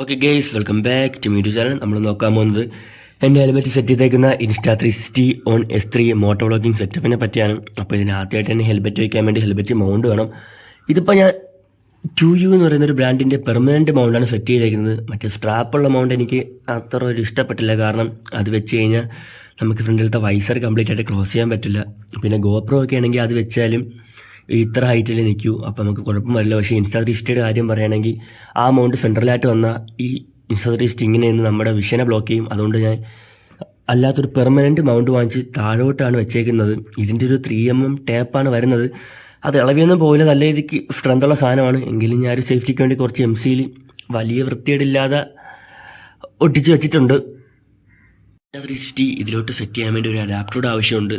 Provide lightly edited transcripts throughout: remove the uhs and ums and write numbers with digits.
Okay guys, welcome back to മീറ്റു channel. നമ്മൾ നോക്കാൻ പോകുന്നത് എൻ്റെ ഹെൽമെറ്റ് സെറ്റ് ചെയ്തേക്കുന്ന Insta360 ON S3 motto vlogging സെറ്റപ്പിനെ പറ്റിയാണ്. അപ്പോൾ ഇതിന് ആദ്യമായിട്ട് തന്നെ ഹെൽമെറ്റ് വയ്ക്കാൻ വേണ്ടി ഹെൽമെറ്റ് മൗണ്ട് വേണം. ഇതിപ്പോൾ ഞാൻ 2U എന്ന് പറയുന്ന ഒരു ബ്രാൻഡിൻ്റെ പെർമനൻറ്റ് മൗണ്ടാണ് സെറ്റ് ചെയ്തേക്കുന്നത്. മറ്റേ സ്ട്രാപ്പുള്ള മൗണ്ട് എനിക്ക് അത്ര ഒരു ഇഷ്ടപ്പെട്ടില്ല. കാരണം അത് വെച്ച് കഴിഞ്ഞാൽ നമുക്ക് ഫ്രണ്ടിലത്തെ വൈസർ കംപ്ലീറ്റ് ആയിട്ട് ക്ലോസ് ചെയ്യാൻ പറ്റില്ല. പിന്നെ GoPro ഒക്കെ ആണെങ്കിൽ അത് വെച്ചാലും ഇത്ര ഹൈറ്റിൽ നിൽക്കൂ, അപ്പോൾ നമുക്ക് കുഴപ്പം വരില്ല. പക്ഷേ Insta360യുടെ കാര്യം പറയുകയാണെങ്കിൽ ആ മൗണ്ട് സെൻട്രലായിട്ട് വന്ന ഈ Insta360 ഇങ്ങനെ നിന്ന് നമ്മുടെ വിഷനെ ബ്ലോക്ക് ചെയ്യും. അതുകൊണ്ട് ഞാൻ അല്ലാത്തൊരു പെർമനൻറ്റ് മൗണ്ട് വാങ്ങിച്ച് താഴോട്ടാണ് വെച്ചേക്കുന്നത്. ഇതിൻ്റെ ഒരു 3mm ടേപ്പാണ് വരുന്നത്. അത് ഇളവിയൊന്നും പോയില്ല, നല്ല രീതിക്ക് സ്ട്രെങ്തുള്ള സാധനമാണ്. എങ്കിലും ഞാൻ ഒരു സേഫ്റ്റിക്ക് വേണ്ടി കുറച്ച് MC-യിൽ വലിയ വൃത്തിയേടില്ലാതെ ഒട്ടിച്ച് വെച്ചിട്ടുണ്ട്. Insta360 ഇതിലോട്ട് സെറ്റ് ചെയ്യാൻ വേണ്ടി ഒരു അഡാപ്റ്ററുടെ ആവശ്യമുണ്ട്.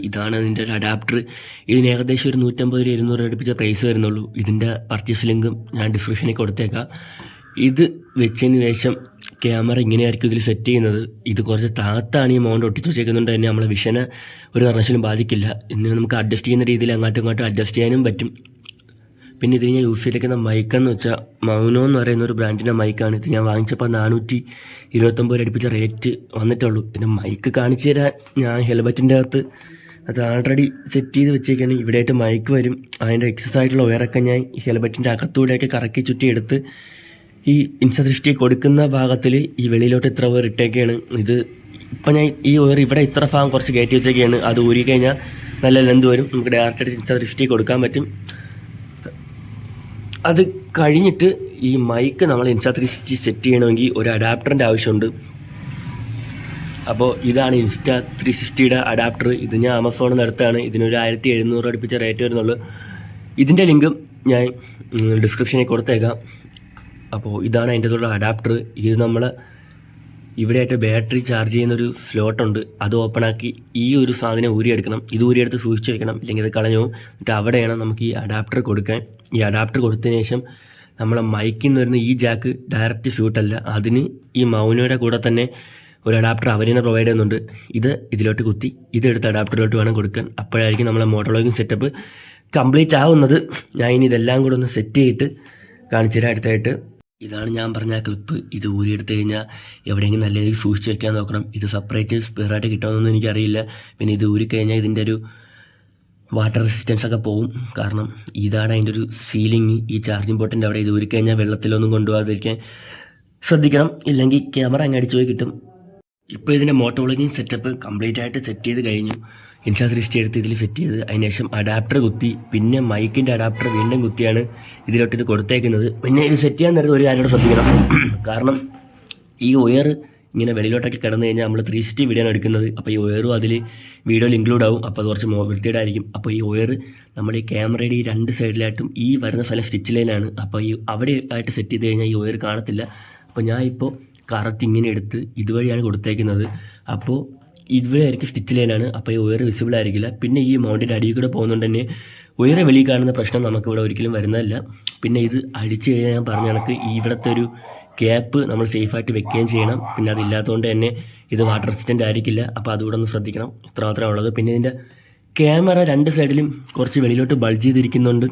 ഇതാണ് അതിൻ്റെ ഒരു അഡാപ്റ്റർ. ഇതിന് ഏകദേശം ഒരു 150-200 അടുപ്പിച്ച പ്രൈസ് വരുന്നുള്ളൂ. ഇതിൻ്റെ പർച്ചേസ് ലിങ്കും ഞാൻ ഡിസ്ക്രിപ്ഷനിൽ കൊടുത്തേക്കാം. ഇത് വെച്ചതിന് ശേഷം ക്യാമറ ഇങ്ങനെയായിരിക്കും ഇതിൽ സെറ്റ് ചെയ്യുന്നത്. ഇത് കുറച്ച് താത്താണ് ഈ മൗണ്ട് ഒട്ടിച്ച് വെച്ചേക്കുന്നുണ്ട് തന്നെ നമ്മളെ വിഷനെ ഒരു കാരണവശാലും ബാധിക്കില്ല. ഇന്ന് നമുക്ക് അഡ്ജസ്റ്റ് ചെയ്യുന്ന രീതിയിൽ അങ്ങോട്ടും ഇങ്ങോട്ടും അഡ്ജസ്റ്റ് ചെയ്യാനും പറ്റും. പിന്നെ ഇതിന് ഞാൻ യൂസ് ചെയ്തേക്കുന്ന മൈക്കെന്ന് വെച്ചാൽ മൗനോ എന്ന് പറയുന്ന ഒരു ബ്രാൻഡിൻ്റെ മൈക്കാണ്. ഇത് ഞാൻ വാങ്ങിച്ചപ്പോൾ 429 അടുപ്പിച്ച റേറ്റ് വന്നിട്ടുള്ളൂ. പിന്നെ മൈക്ക് കാണിച്ചു തരാൻ ഞാൻ ഹെൽമെറ്റിൻ്റെ അകത്ത് അത് ആൾറെഡി സെറ്റ് ചെയ്ത് വെച്ചേക്കാണ്. ഇവിടെയായിട്ട് മൈക്ക് വരും. അതിൻ്റെ എക്സസ് ആയിട്ടുള്ള വയറൊക്കെ ഞാൻ ഈ ഹെൽമെറ്റിൻ്റെ അകത്തൂടെയൊക്കെ കറക്കി ചുറ്റി എടുത്ത് ഈ Insta360 കൊടുക്കുന്ന ഭാഗത്തിൽ ഈ വെളിയിലോട്ട് ഇത്ര വയർ ഇട്ടേക്കാണ്. ഇത് ഇപ്പം ഞാൻ ഈ വയർ ഇവിടെ ഇത്ര ഭാഗം കുറച്ച് കയറ്റി വെച്ചേക്കാണ്. അത് ഊരി കഴിഞ്ഞാൽ നല്ല ലെന്ത് വരും. നമുക്ക് ഡയറക്റ്റായിട്ട് Insta360 കൊടുക്കാൻ പറ്റും. അത് കഴിഞ്ഞിട്ട് ഈ മൈക്ക് നമ്മൾ Insta360 സെറ്റ് ചെയ്യണമെങ്കിൽ ഒരു അഡാപ്റ്ററിൻ്റെ ആവശ്യമുണ്ട്. അപ്പോൾ ഇതാണ് Insta360യുടെ അഡാപ്റ്റർ. ഇത് ഞാൻ ആമസോണിൽ നിന്ന് എടുത്താണ്. ഇതിനൊരു 1700 അടുപ്പിച്ച റേറ്റ് വരുന്നുള്ളൂ. ഇതിൻ്റെ ലിങ്കും ഞാൻ ഡിസ്ക്രിപ്ഷനിൽ കൊടുത്തേക്കാം. അപ്പോൾ ഇതാണ് അതിൻ്റെ ഉള്ള അഡാപ്റ്റർ. ഇത് നമ്മൾ ഇവിടെയായിട്ട് ബാറ്ററി ചാർജ് ചെയ്യുന്നൊരു സ്ലോട്ടുണ്ട്. അത് ഓപ്പണാക്കി ഈ ഒരു സാധനം ഊരിയെടുക്കണം. ഇത് ഊരിയെടുത്ത് സൂക്ഷിച്ച് വെക്കണം, ഇല്ലെങ്കിൽ അത് കളഞ്ഞു പോകും. എന്നിട്ട് അവിടെയാണ് നമുക്ക് ഈ അഡാപ്റ്റർ കൊടുക്കാൻ. ഈ അഡാപ്റ്റർ കൊടുത്തതിന് ശേഷം നമ്മളെ മൈക്കിൽ നിന്ന് വരുന്ന ഈ ജാക്ക് ഡയറക്റ്റ് ഷൂട്ടല്ല, അതിന് ഈ മൗനോയുടെ കൂടെ തന്നെ ഒരു അഡാപ്റ്റർ അവർ തന്നെ പ്രൊവൈഡ് ചെയ്യുന്നുണ്ട്. ഇത് ഇതിലോട്ട് കുത്തി ഇതെടുത്ത് അഡാപ്റ്ററിലോട്ട് വേണം കൊടുക്കാൻ. അപ്പോഴായിരിക്കും നമ്മളെ മോട്ടോ വ്ളോഗിങ് സെറ്റപ്പ് കംപ്ലീറ്റ് ആവുന്നത്. ഞാൻ ഇനി ഇതെല്ലാം കൂടെ ഒന്ന് സെറ്റ് ചെയ്തിട്ട് കാണിച്ചു തരാം അടുത്തായിട്ട്. ഇതാണ് ഞാൻ പറഞ്ഞ ക്ലിപ്പ്. ഇത് ഊരിയെടുത്ത് കഴിഞ്ഞാൽ എവിടെയെങ്കിലും നല്ല രീതിയിൽ സൂക്ഷിച്ച് വെക്കാൻ നോക്കണം. ഇത് സെപ്പറേറ്റ് സ്പെയറായിട്ട് കിട്ടുമെന്നൊന്നും എനിക്കറിയില്ല. പിന്നെ ഇത് ഊരിക്കഴിഞ്ഞാൽ ഇതിൻ്റെ ഒരു വാട്ടർ റെസിസ്റ്റൻസ് ഒക്കെ പോവും. കാരണം ഇതാണ് അതിൻ്റെ ഒരു സീലിംഗ്. ഈ ചാർജിങ് പോർട്ടിൻ്റെ അവിടെ ഇത് ഊരിക്കഴിഞ്ഞാൽ വെള്ളത്തിലൊന്നും കൊണ്ടുപോകാതിരിക്കാൻ ശ്രദ്ധിക്കണം, ഇല്ലെങ്കിൽ ക്യാമറ അങ്ങ് അടിച്ചു പോയി കിട്ടും. ഇപ്പോൾ ഇതിൻ്റെ മോട്ടോ വ്ളോഗിങ് സെറ്റപ്പ് കംപ്ലീറ്റ് ആയിട്ട് സെറ്റ് ചെയ്ത് കഴിഞ്ഞു. Insta360 എടുത്ത് ഇതിൽ സെറ്റ് ചെയ്ത് അതിന് ശേഷം അഡാപ്റ്റർ കുത്തി, പിന്നെ മൈക്കിൻ്റെ അഡാപ്റ്റർ വീണ്ടും കുത്തിയാണ് ഇതിലോട്ട് ഇത് കൊടുത്തേക്കുന്നത്. പിന്നെ ഇത് സെറ്റ് ചെയ്യാൻ നേരത്തെ ഒരു കാര്യം ശ്രദ്ധിക്കണം. കാരണം ഈ വയർ ഇങ്ങനെ വെളിയിലോട്ടൊക്കെ കിടന്നു കഴിഞ്ഞാൽ നമ്മൾ 360 വീഡിയോ ആണ് എടുക്കുന്നത്. അപ്പോൾ ഈ വയറും അതിൽ വീഡിയോയിൽ ഇൻക്ലൂഡ് ആവും. അപ്പോൾ അത് കുറച്ച് വൃത്തിയേടായിരിക്കും. അപ്പോൾ ഈ വയർ നമ്മൾ ഈ ക്യാമറയുടെ ഈ 2 സൈഡിലായിട്ടും ഈ വരുന്ന സ്ഥലം സ്റ്റിച്ച് ലൈനാണ്. അപ്പോൾ ഈ അവിടെ ആയിട്ട് സെറ്റ് ചെയ്ത് കഴിഞ്ഞാൽ ഈ വയർ കാണത്തില്ല. അപ്പോൾ ഞാൻ ഇപ്പോൾ കറക്റ്റ് ഇങ്ങനെ എടുത്ത് ഇതുവഴിയാണ് കൊടുത്തേക്കുന്നത്. അപ്പോൾ ഇവിടെ ആയിരിക്കും സ്റ്റിച്ച് ലൈനാണ്. അപ്പോൾ ഈ വയർ വിസിബിൾ ആയിരിക്കില്ല. പിന്നെ ഈ മൗണ്ടിൻ്റെ അടിയിൽ കൂടെ പോകുന്നതുകൊണ്ട് തന്നെ വയറ് വെളിയിൽ കാണുന്ന പ്രശ്നം നമുക്കിവിടെ ഒരിക്കലും വരുന്നതല്ല. പിന്നെ ഇത് അടിച്ചു കഴിഞ്ഞാൽ ഞാൻ പറഞ്ഞ കണക്ക് ഇവിടുത്തെ ഒരു ക്യാപ്പ് നമ്മൾ സേഫായിട്ട് വെക്കുകയും ചെയ്യണം. പിന്നെ അതില്ലാത്തതുകൊണ്ട് തന്നെ ഇത് വാട്ടർ റെസിസ്റ്റൻ്റ് ആയിരിക്കില്ല. അപ്പോൾ അതുകൂടെ ഒന്ന് ശ്രദ്ധിക്കണം. ഇത്ര മാത്രമേ ഉള്ളത്. പിന്നെ ഇതിൻ്റെ ക്യാമറ 2 സൈഡിലും കുറച്ച് വെളിയിലോട്ട് ബൾജ് ചെയ്തിരിക്കുന്നുണ്ട്.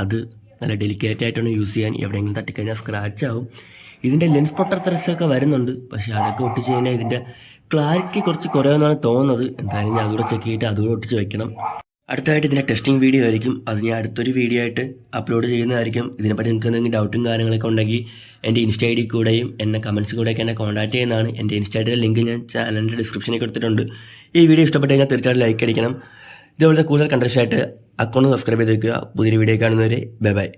അത് നല്ല ഡെലിക്കേറ്റ് ആയിട്ടാണ് യൂസ് ചെയ്യാൻ. എവിടെയെങ്കിലും തട്ടിക്കഴിഞ്ഞാൽ സ്ക്രാച്ച് ആവും. ഇതിൻ്റെ ലെൻസ് പ്രൊട്ടക്ടർസൊക്കെ വരുന്നുണ്ട്. പക്ഷേ അതൊക്കെ ഒട്ടിച്ച് കഴിഞ്ഞാൽ ഇതിൻ്റെ ക്ലാരിറ്റി കുറച്ച് കുറവെന്നാണ് തോന്നുന്നത്. എന്തായാലും ഞാൻ അതുകൂടെ ചെക്ക് ചെയ്തിട്ട് അതുകൂടെ ഒട്ടിച്ച് വെക്കണം. അടുത്തായിട്ട് ഇതിൻ്റെ ടെസ്റ്റിംഗ് വീഡിയോ ആയിരിക്കും. അത് ഞാൻ അടുത്തൊരു വീഡിയോ ആയിട്ട് അപ്ലോഡ് ചെയ്യുന്നതായിരിക്കും. ഇതിനെപ്പറ്റി നിങ്ങൾക്ക് എന്തെങ്കിലും ഡൗട്ടും കാര്യങ്ങളൊക്കെ ഉണ്ടെങ്കിൽ എൻ്റെ ഇൻസ്റ്റ ഐ ഡി കൂടെയും എന്നെ കമൻസ് കൂടെയൊക്കെ എന്നെ കോൺടാക്ട് ചെയ്യുന്നതാണ്. എൻ്റെ ഇൻസ്റ്റ ഐ ഡിയുടെ ലിങ്ക് ഞാൻ ചാനലിൻ്റെ ഡിസ്ക്രിപ്ഷനിൽ കൊടുത്തിട്ടുണ്ട്. ഈ വീഡിയോ ഇഷ്ടപ്പെട്ട് കഴിഞ്ഞാൽ തീർച്ചയായിട്ടും ലൈക്ക് അടിക്കണം. ഇതുപോലത്തെ കൂടുതൽ കണ്ടൻസായിട്ട് അക്കൗണ്ട് സബ്സ്ക്രൈബ് ചെയ്ത് വയ്ക്കുക. പുതിയൊരു വീഡിയോ കാണുന്നവരെ ബൈ ബൈ.